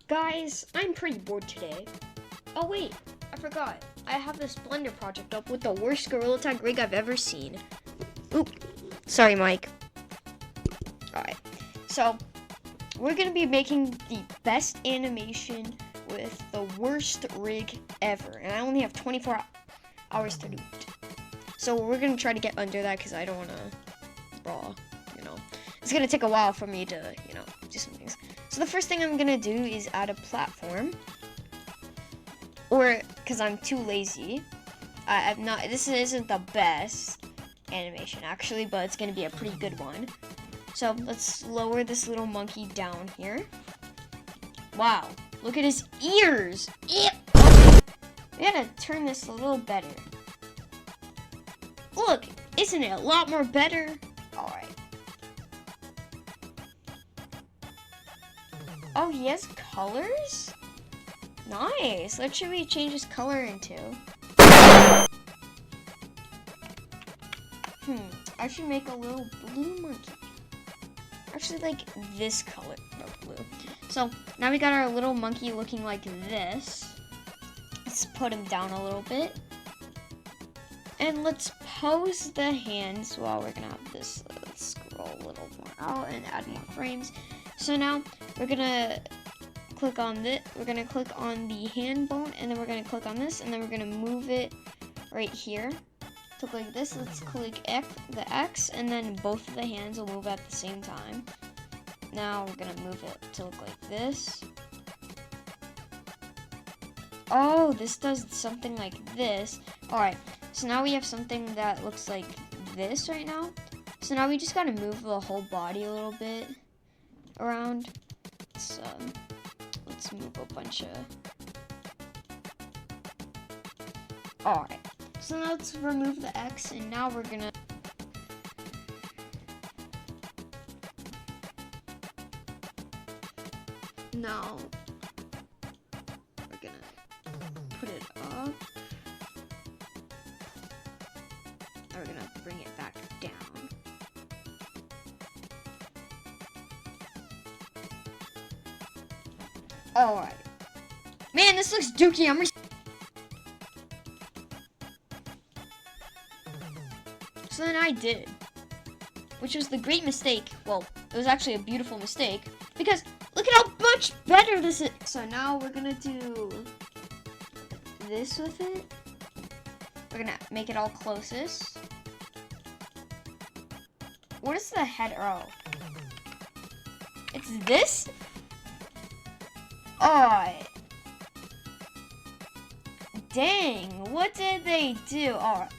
Guys, I'm pretty bored today. Oh wait, I forgot. I have this Blender project up with the worst Gorilla Tag rig I've ever seen. Oop, sorry Mike. Alright, so we're gonna be making the best animation with the worst rig ever. And I only have 24 hours to do it. So we're gonna try to get under that because I don't wanna brawl, It's gonna take a while for me to, do some things. So the first thing I'm gonna do is add a platform. Or, because I'm too lazy. This isn't the best animation actually, but it's gonna be a pretty good one. So let's lower this little monkey down here. Wow, look at his ears. Ew. We gotta turn this a little better. Look, isn't it a lot more better? Alright. Oh, he has colors? Nice. What should we change his color into? I should make a little blue monkey. Actually, like this color of blue. So now we got our little monkey looking like this. Let's put him down a little bit. And let's pose the hands while we're gonna have this. Let's scroll a little more out and add more frames. So now we're gonna click on this. We're gonna click on the hand bone, and then we're gonna click on this, and then we're gonna move it right here to look like this. Let's click the X, and then both of the hands will move at the same time. Now we're gonna move it to look like this. Oh, this does something like this. All right. So now we have something that looks like this right now. So now we just gotta move the whole body a little bit around. Let's move a bunch of... Alright, so now let's remove the X, and now we're gonna... Now, we're gonna put it up. Now we're gonna bring it back down. Alright. Man, this looks dookie. So then I did. Which was the great mistake. Well, it was actually a beautiful mistake. Because look at how much better this is. So now we're gonna do this with it. We're gonna make it all closest. What is the head? Oh. It's this? Alright. Dang, what did they do? Alright.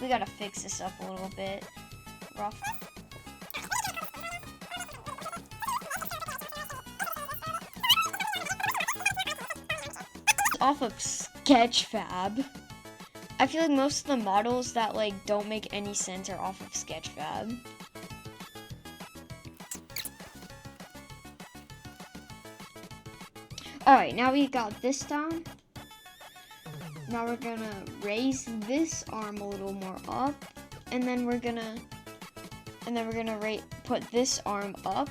We gotta fix this up a little bit. Rough. Off of Sketchfab. I feel like most of the models that don't make any sense are off of Sketchfab. Alright, now we got this down. Now we're gonna raise this arm a little more up, and then we're gonna put this arm up.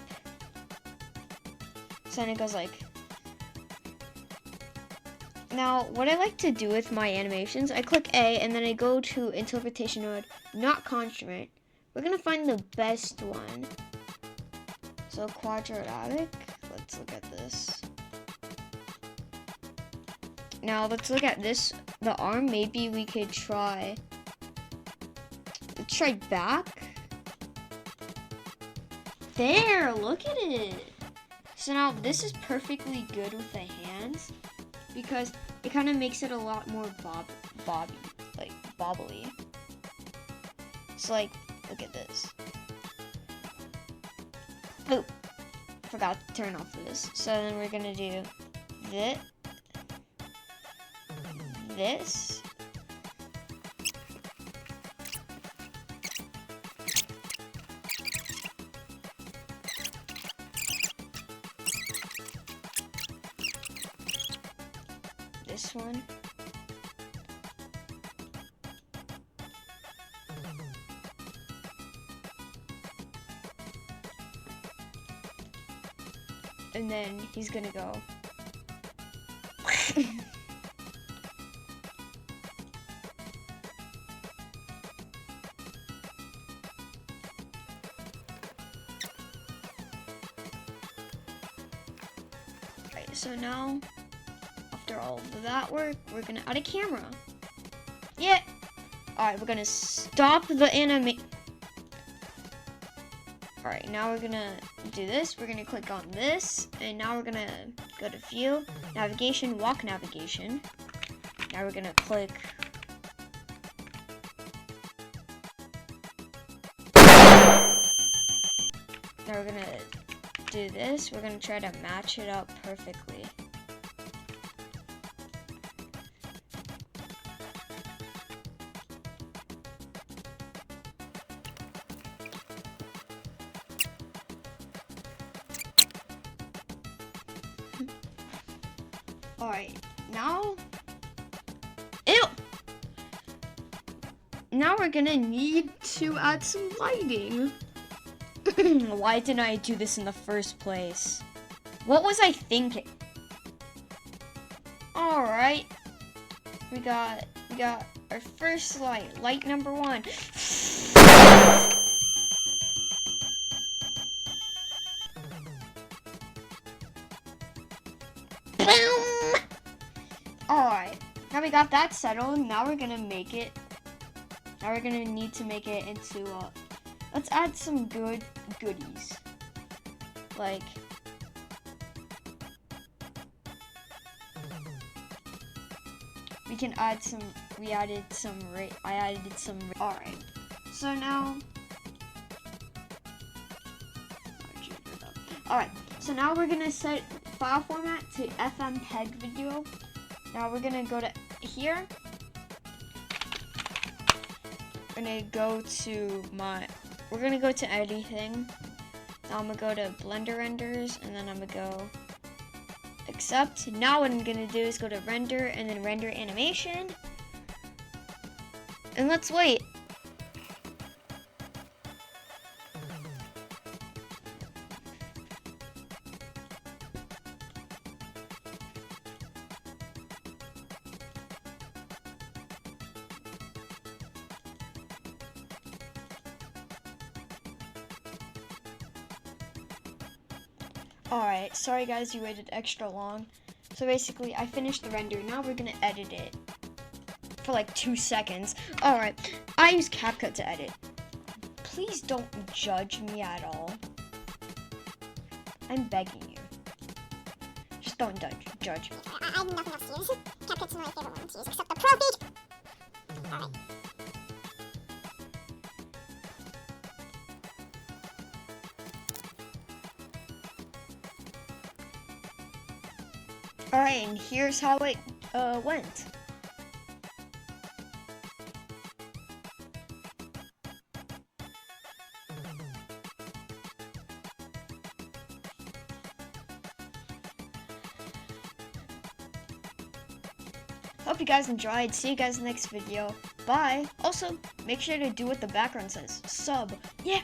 So then it goes like. Now, what I like to do with my animations, I click A, and then I go to interpretation mode, not constraint. We're gonna find the best one. So quadratic. Let's look at this. Now let's look at this, the arm. Maybe we could try, let's try back. There, look at it. So now this is perfectly good with the hands because it kind of makes it a lot more bobbly. So look at this. Oh, forgot to turn off this. So then we're gonna do this. This one. and then he's gonna go. Right, so now, after all of that work, we're gonna add a camera. Yeah. Alright, we're gonna stop the animation. Alright, now we're gonna do this. We're gonna click on this, and now we're gonna go to View, Navigation, Walk Navigation. Now we're gonna click. Now we're gonna do this. We're gonna try to match it up perfectly. Alright, now, ew! Now we're gonna need to add some lighting. Why didn't I do this in the first place? What was I thinking? Alright, we got our first light number 1. Boom! Alright, now we got that settled. Now we're gonna make it. Now we're gonna need to make it into. Let's add some goodies. Like. We can add some. I added some. Alright. So now. Alright. So now we're gonna set file format to FMPEG video. Now we're gonna go to here. We're gonna go to editing. Now I'm gonna go to Blender renders, and then I'm gonna go accept. Now what I'm gonna do is go to render and then render animation. And let's wait. Alright, sorry guys you waited extra long. So basically I finished the render. Now we're gonna edit it for like 2 seconds. Alright, I use CapCut to edit. Please don't judge me at all. I'm begging you. Just don't judge me. I have nothing else to use. CapCut's my favorite one to use, except the Pro feature. Alright. Alright, and here's how it went. Hope you guys enjoyed. See you guys in the next video. Bye. Also, make sure to do what the background says. Sub. Yeah.